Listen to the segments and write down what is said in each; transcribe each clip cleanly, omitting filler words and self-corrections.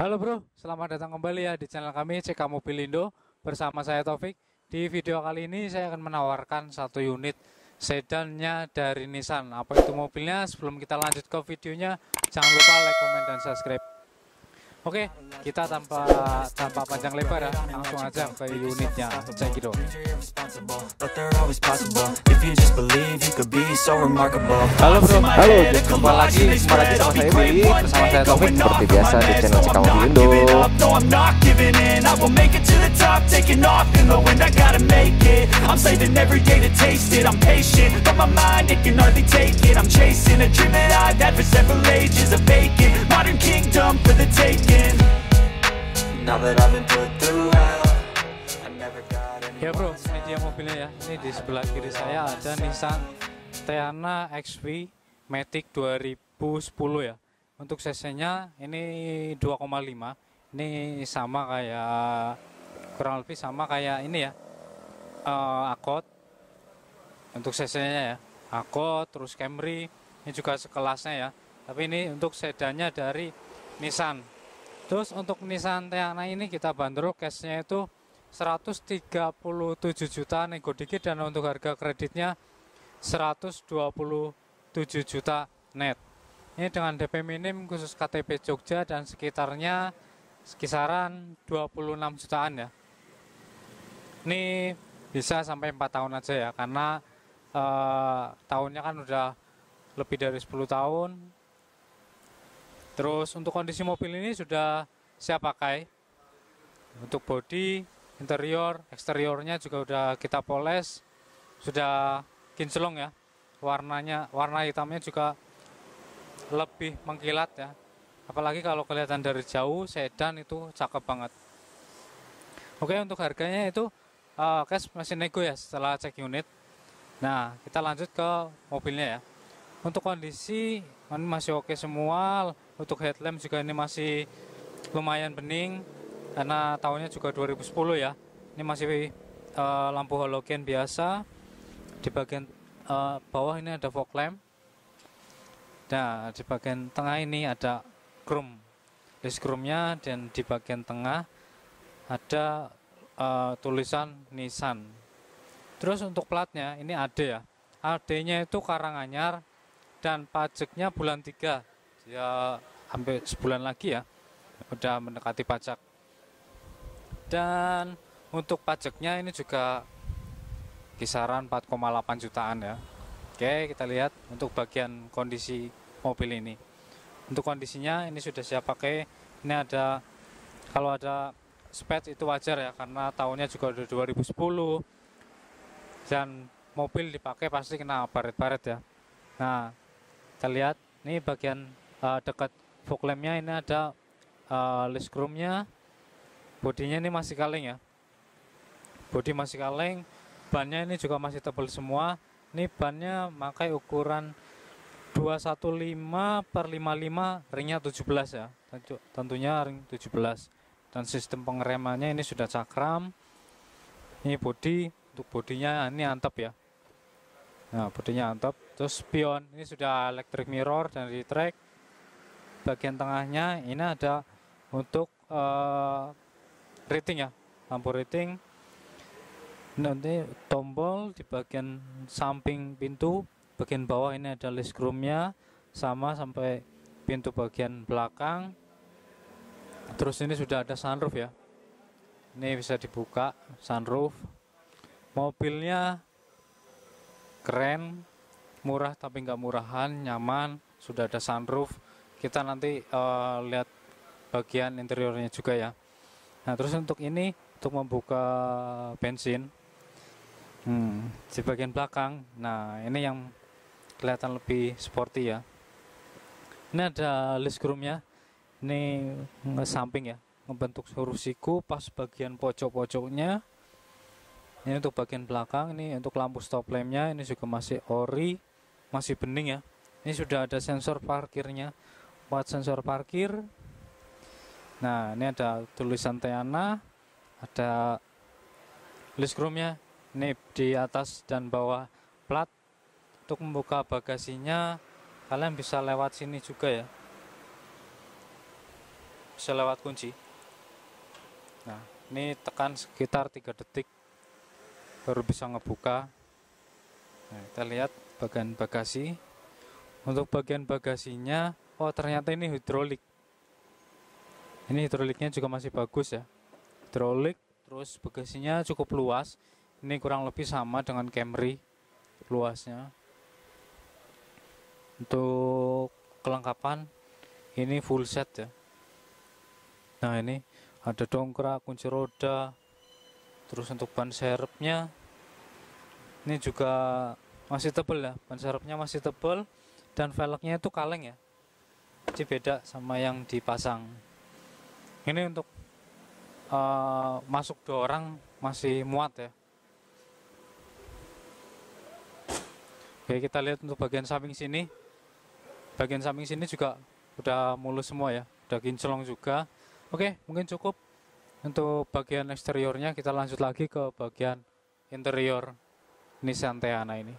Halo bro, selamat datang kembali ya di channel kami CK Mobilindo bersama saya Taufik. Di video kali ini saya akan menawarkan satu unit sedannya dari Nissan. Apa itu mobilnya? Sebelum kita lanjut ke videonya, jangan lupa like, comment, dan subscribe. Oke, kita tanpa panjang lebar ya, langsung aja ke unitnya. Check it out. Halo bro, Halo, jumpa lagi sama saya Billy, bersama saya Taufik seperti biasa di channel CK Mobilindo. Ya bro, ini dia mobilnya ya. Ini di sebelah kiri saya ada Nissan Teana XV Matic 2010 ya. Untuk cc-nya ini 2,5. Ini sama kayak, kurang lebih sama kayak ini ya, Accord. Untuk cc-nya ya, Accord, terus Camry, ini juga sekelasnya ya. Tapi ini untuk sedannya dari Nissan. Terus untuk Nissan Teana ini kita bandrol cashnya itu 137 juta nego dikit, dan untuk harga kreditnya 127 juta net. Ini dengan DP minim khusus KTP Jogja dan sekitarnya kisaran 26 jutaan ya. Ini bisa sampai 4 tahun aja ya, karena tahunnya kan udah lebih dari 10 tahun. Terus untuk kondisi mobil ini sudah siap pakai. Untuk bodi, interior, eksteriornya juga udah kita poles, sudah kinclong ya. Warna hitamnya juga lebih mengkilat ya. Apalagi kalau kelihatan dari jauh, sedan itu cakep banget. Oke, untuk harganya itu cash masih nego ya setelah cek unit. Nah, kita lanjut ke mobilnya ya. Untuk kondisi ini masih oke semua. Untuk headlamp juga ini masih lumayan bening karena tahunnya juga 2010 ya. Ini masih lampu halogen biasa. Di bagian bawah ini ada fog lamp. Nah, di bagian tengah ini ada chrome, list chrome-nya, dan di bagian tengah ada tulisan Nissan. Terus untuk platnya ini AD ya. AD-nya itu Karanganyar dan pajaknya bulan 3. Ya hampir sebulan lagi ya. Udah mendekati pajak. Dan untuk pajaknya ini juga kisaran 4,8 jutaan ya. Oke, kita lihat untuk bagian kondisi mobil ini. Untuk kondisinya ini sudah siap pakai. Ini ada, kalau ada spet itu wajar ya, karena tahunnya juga udah 2010 dan mobil dipakai pasti kena baret-baret ya. Nah, kita lihat ini bagian dekat fog lamp-nya ini ada list chrome-nya. Bodinya ini masih kaleng ya. Bodi masih kaleng. Bannya ini juga masih tebal semua. Ini bannya pakai ukuran 215/55, ringnya 17 ya. Tentunya ring 17. Dan sistem pengeremannya ini sudah cakram. Ini bodi, untuk bodinya ini antep ya. Nah, bodinya antep. Terus spion ini sudah electric mirror dan retract. Bagian tengahnya ini ada untuk rating ya, lampu rating. Nanti tombol di bagian samping pintu, bagian bawah ini ada list chrome-nya sama sampai pintu bagian belakang. Terus ini sudah ada sunroof ya. Ini bisa dibuka sunroof. Mobilnya keren, murah tapi nggak murahan, nyaman, sudah ada sunroof. Kita nanti lihat bagian interiornya juga ya. Nah, terus untuk ini, untuk membuka bensin di bagian belakang, nah ini yang kelihatan lebih sporty ya. Ini ada list chrome-nya, ini samping ya, membentuk huruf siku pas bagian pojok-pojoknya. Ini untuk bagian belakang. Ini untuk lampu stop lamp-nya, ini juga masih ori, masih bening ya. Ini sudah ada sensor parkirnya, 4 sensor parkir. Nah, ini ada tulisan Teana, ada list chrome-nya. Ini di atas dan bawah plat. Untuk membuka bagasinya kalian bisa lewat sini juga ya. bisa lewat kunci. Nah, ini tekan sekitar 3 detik baru bisa ngebuka. Nah, kita lihat bagian bagasi. Untuk bagian bagasinya, oh ternyata ini hidrolik. Ini hidroliknya juga masih bagus ya. Hidrolik, terus bagasinya cukup luas. Ini kurang lebih sama dengan Camry luasnya. Untuk kelengkapan ini full set ya. Nah, ini ada dongkrak, kunci roda, terus untuk ban serepnya ini juga masih tebal ya, ban serepnya masih tebal dan velgnya itu kaleng ya, jadi beda sama yang dipasang. Ini untuk masuk 2 orang masih muat ya. Oke, kita lihat untuk bagian samping sini. Bagian samping sini juga udah mulus semua ya, udah kinclong juga. Oke, mungkin cukup untuk bagian eksteriornya. Kita lanjut lagi ke bagian interior Nissan Teana ini.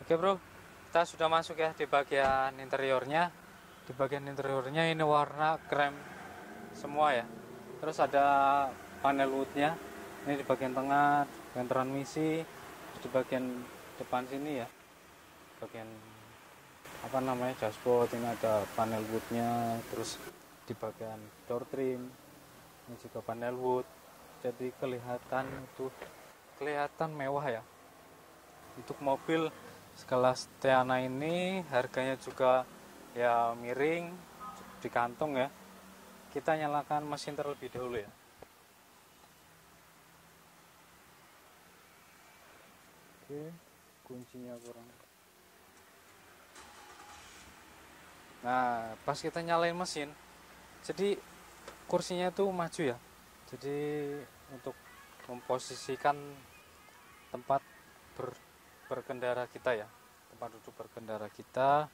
Oke bro, kita sudah masuk ya di bagian interiornya. Di bagian interiornya ini warna krem semua ya. Terus ada panel woodnya. Ini di bagian tengah, bagian transmisi, di bagian depan sini ya. Bagian apa namanya, dashboard, ini ada panel woodnya. Terus di bagian door trim ini juga panel wood, jadi kelihatan mewah ya. Untuk mobil sekelas Teana ini harganya juga ya miring di kantong ya. Kita nyalakan mesin terlebih dahulu ya. Oke, kuncinya kurang. Nah, pas kita nyalain mesin, jadi kursinya tuh maju ya. Jadi untuk memposisikan tempat berkendara kita ya, tempat duduk berkendara kita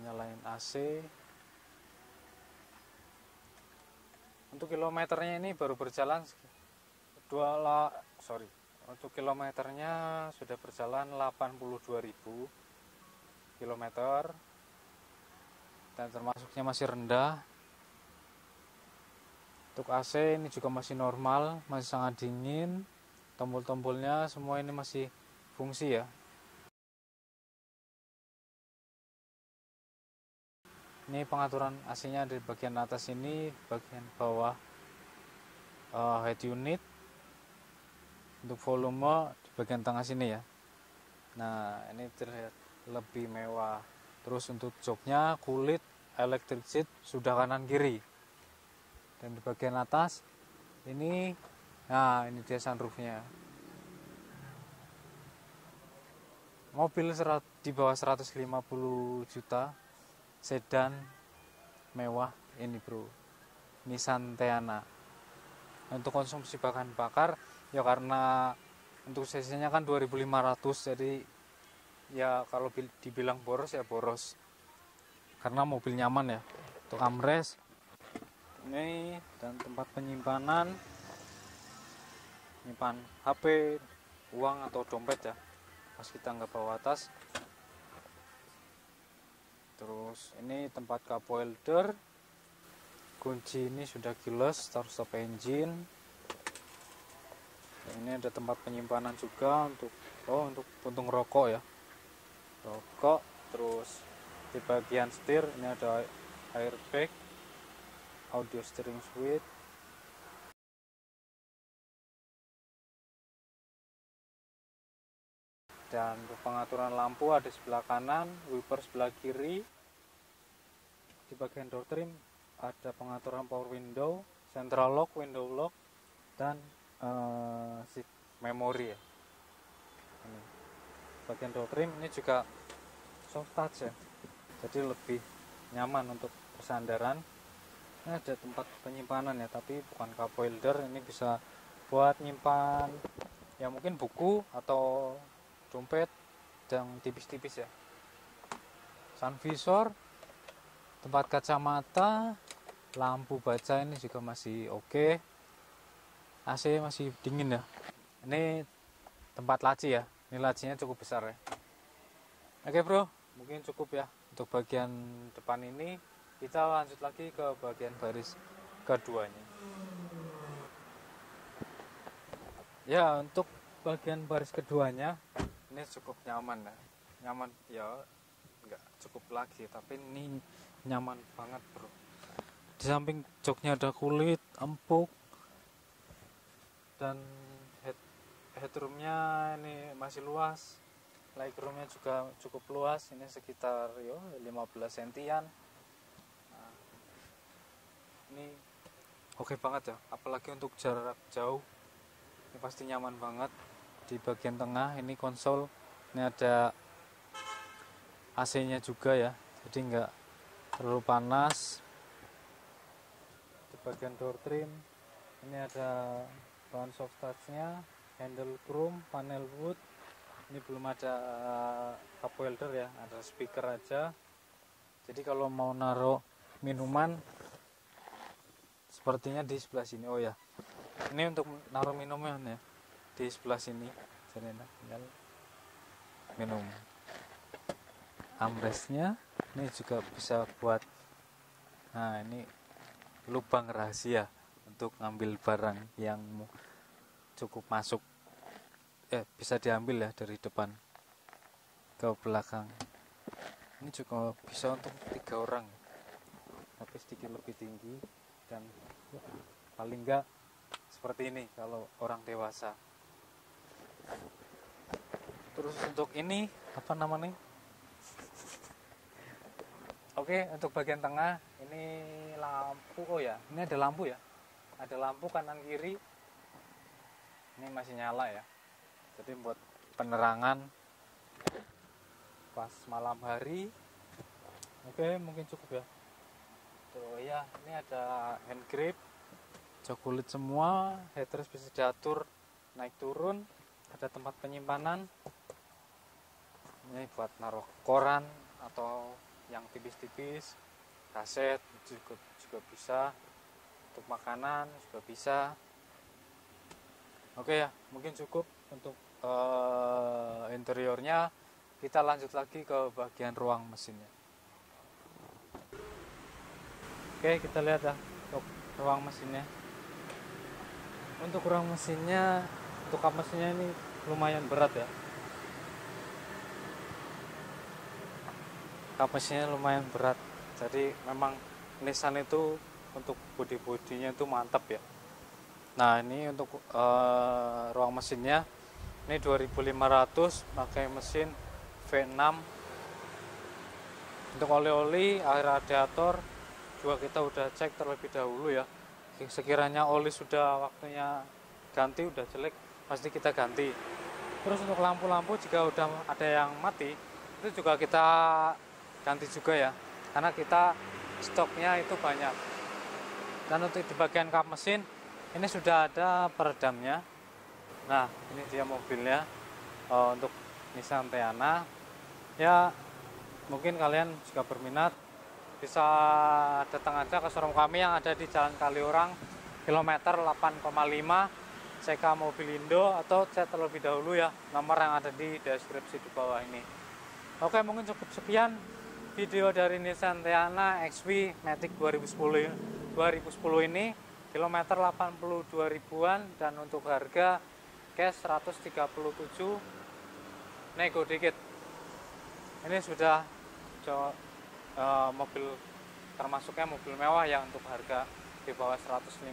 nyalain AC. Untuk kilometernya ini baru berjalan untuk kilometernya sudah berjalan 82.000 kilometer dan termasuknya masih rendah. Untuk AC ini juga masih normal, masih sangat dingin. Tombol-tombolnya semua ini masih fungsi ya. Ini pengaturan AC-nya di bagian atas ini, bagian bawah head unit. Untuk volume di bagian tengah sini ya. Nah, ini terlihat lebih mewah. Terus untuk joknya kulit electric seat, sudah kanan kiri. Dan di bagian atas ini, nah ini dia sunroofnya. Mobil di bawah 150 juta, sedan mewah ini bro, Nissan Teana. Untuk konsumsi bahan bakar ya, karena untuk cc-nya kan 2500, jadi ya kalau dibilang boros ya boros, karena mobil nyaman ya. Untuk armrest ini dan tempat penyimpanan, nyimpan HP, uang atau dompet ya pas kita nggak bawa tas. Terus ini tempat cup holder, kunci ini sudah keyless, start stop engine. Ini ada tempat penyimpanan juga untuk puntung rokok ya, rokok. Terus di bagian setir ini ada airbag, audio steering suite, dan untuk pengaturan lampu ada sebelah kanan, wiper sebelah kiri. Di bagian door trim ada pengaturan power window, central lock, window lock, dan memori ya. Ini bagian door trim ini juga soft touch ya, jadi lebih nyaman untuk bersandaran. Ini ada tempat penyimpanan ya, tapi bukan cup holder. Ini bisa buat nyimpan ya, mungkin buku atau dompet yang tipis-tipis ya. Sun visor, tempat kacamata, lampu baca ini juga masih oke. AC masih dingin ya. Ini tempat laci ya, ini lacinya cukup besar ya. Oke bro, mungkin cukup ya Untuk bagian depan ini kita lanjut lagi ke bagian baris keduanya. Ya, untuk bagian baris keduanya ini cukup nyaman ya. Nyaman ya, enggak cukup lagi, tapi ini nyaman banget bro. Di samping joknya ada kulit empuk, dan headroomnya ini masih luas, legroomnya juga cukup luas, ini sekitar 15 sentian. Nah, ini oke banget ya, apalagi untuk jarak jauh ini pasti nyaman banget. Di bagian tengah ini konsol, ini ada AC-nya juga ya, jadi enggak terlalu panas. Di bagian door trim ini ada bahan soft touch-nya, handle chrome, panel wood. Ini belum ada cup holder ya, ada speaker aja. Jadi kalau mau naruh minuman sepertinya di sebelah sini. Oh ya, ini untuk naruh minuman ya, di sebelah sini. Jadi tinggal minum. Armrestnya ini juga bisa buat, nah ini lubang rahasia untuk ngambil barang yang cukup masuk, bisa diambil ya dari depan ke belakang. Ini juga bisa untuk 3 orang, tapi sedikit lebih tinggi, dan paling enggak seperti ini kalau orang dewasa. Terus untuk ini apa namanya? Oke, untuk bagian tengah ini lampu. Oh ya, ini ada lampu ya, ada lampu kanan kiri. Ini masih nyala ya, jadi buat penerangan pas malam hari. Oke, mungkin cukup ya. Tuh ya, ini ada hand grip, jok kulit semua, headrest bisa diatur naik turun, ada tempat penyimpanan. Ini buat naruh koran atau yang tipis-tipis, kaset juga bisa, untuk makanan juga bisa. Oke ya, mungkin cukup untuk interiornya. Kita lanjut lagi ke bagian ruang mesinnya. Oke, kita lihat ya untuk ruang mesinnya. Untuk ruang mesinnya, untuk kap mesinnya ini lumayan berat ya. Kap mesinnya lumayan berat. Jadi memang Nissan itu untuk bodi-bodinya itu mantap ya. Nah, ini untuk ruang mesinnya ini 2500, pakai mesin V6. Untuk oli-oli, air radiator juga kita udah cek terlebih dahulu ya. Sekiranya oli sudah waktunya ganti, udah jelek, pasti kita ganti. Terus untuk lampu-lampu jika udah ada yang mati, itu juga kita ganti juga ya, karena kita stoknya itu banyak. Dan untuk di bagian kap mesin ini sudah ada peredamnya. Nah, ini dia mobilnya untuk Nissan Teana ya. Mungkin kalian juga berminat, bisa datang aja ke showroom kami yang ada di Jalan Kaliurang kilometer 8,5 CK Mobilindo, atau chat terlebih dahulu ya nomor yang ada di deskripsi di bawah ini. Oke, mungkin cukup sekian video dari Nissan Teana XV Matic 2010 ini, kilometer 82 ribuan, dan untuk harga cash 137, nego dikit. Ini sudah mobil, termasuknya mobil mewah ya, untuk harga di bawah 150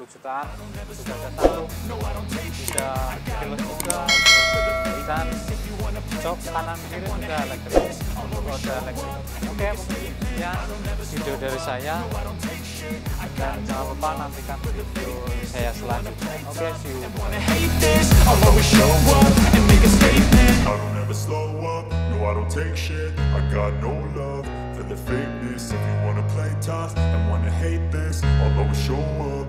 jutaan. Sudah ada taruh, sudah pilot juga, dan jok kanan kiri sudah elektrik, roda elektrik. Oke, mungkin sekian video dari saya, dan jangan lupa nantikan video saya selanjutnya. Oke, see you. I don't ever slow up, no I don't take shit. I got no love for the fakeness. If you wanna play tough and wanna hate this, I'll always show up.